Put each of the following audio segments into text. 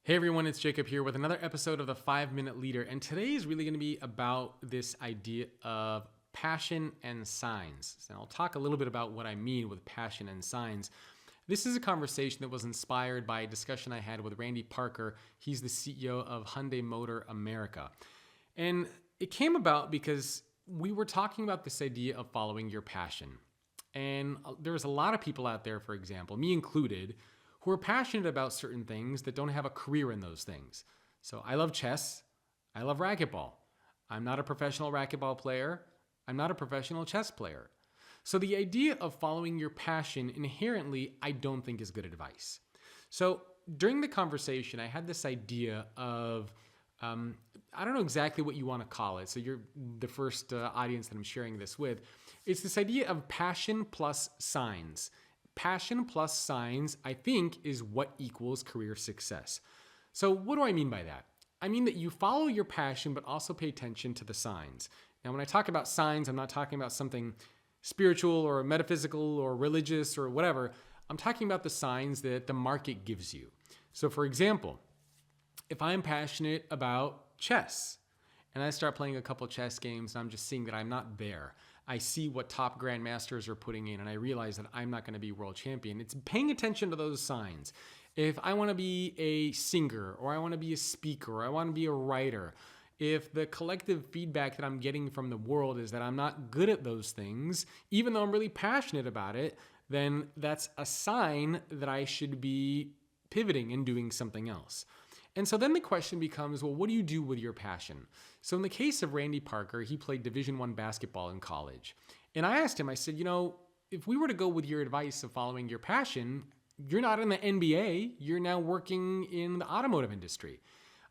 Hey everyone, it's Jacob here with another episode of the 5-Minute Leader, and today is really going to be about this idea of passion and signs. So I'll talk a little bit about what I mean with passion and signs. This is a conversation that was inspired by a discussion I had with Randy Parker. He's the CEO of Hyundai Motor America. And it came about because we were talking about this idea of following your passion. And there's a lot of people out there, for example, me included, who are passionate about certain things that don't have a career in those things. So I love chess. I love racquetball. I'm not a professional racquetball player. I'm not a professional chess player. So the idea of following your passion inherently, I don't think is good advice. So during the conversation, I had this idea of, I don't know exactly what you want to call it. So you're the first audience that I'm sharing this with. It's this idea of passion plus signs. Passion plus signs, I think, is what equals career success. So what do I mean by that? I mean that you follow your passion, but also pay attention to the signs. Now, when I talk about signs, I'm not talking about something spiritual or metaphysical or religious or whatever. I'm talking about the signs that the market gives you. So for example, if I'm passionate about chess and I start playing a couple chess games and I'm just seeing that I'm not there, I see what top grandmasters are putting in and I realize that I'm not going to be world champion. It's paying attention to those signs. If I want to be a singer or I want to be a speaker or I want to be a writer, if the collective feedback that I'm getting from the world is that I'm not good at those things, even though I'm really passionate about it, then that's a sign that I should be pivoting and doing something else. And so then the question becomes, well, what do you do with your passion? So in the case of Randy Parker, he played Division I basketball in college. And I asked him, I said, if we were to go with your advice of following your passion, you're not in the NBA, you're now working in the automotive industry.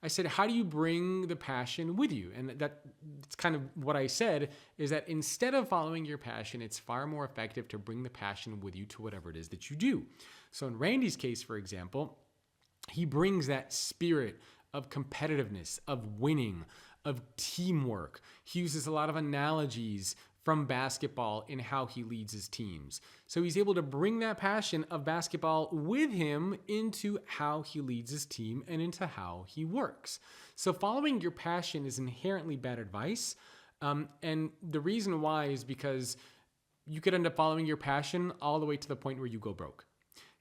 I said, how do you bring the passion with you? And that's kind of what I said, is that instead of following your passion, it's far more effective to bring the passion with you to whatever it is that you do. So in Randy's case, for example, he brings that spirit of competitiveness, of winning, of teamwork. He uses a lot of analogies from basketball in how he leads his teams. So he's able to bring that passion of basketball with him into how he leads his team and into how he works. So following your passion is inherently bad advice. And the reason why is because you could end up following your passion all the way to the point where you go broke.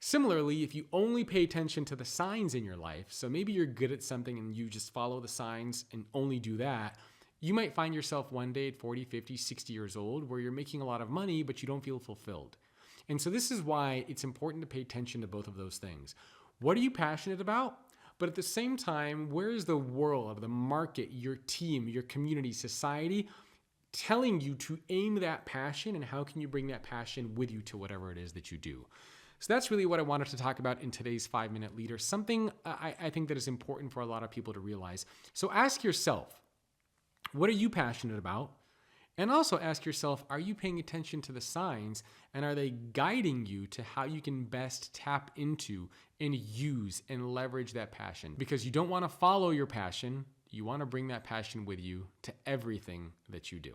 Similarly, if you only pay attention to the signs in your life, so maybe you're good at something and you just follow the signs and only do that, you might find yourself one day at 40, 50, 60 years old where you're making a lot of money, but you don't feel fulfilled. And so this is why it's important to pay attention to both of those things. What are you passionate about? But at the same time, where is the world, the market, your team, your community, society telling you to aim that passion, and how can you bring that passion with you to whatever it is that you do? So that's really what I wanted to talk about in today's 5-Minute Leader, something I think that is important for a lot of people to realize. So ask yourself, what are you passionate about? And also ask yourself, are you paying attention to the signs, and are they guiding you to how you can best tap into and use and leverage that passion? Because you don't want to follow your passion, you want to bring that passion with you to everything that you do.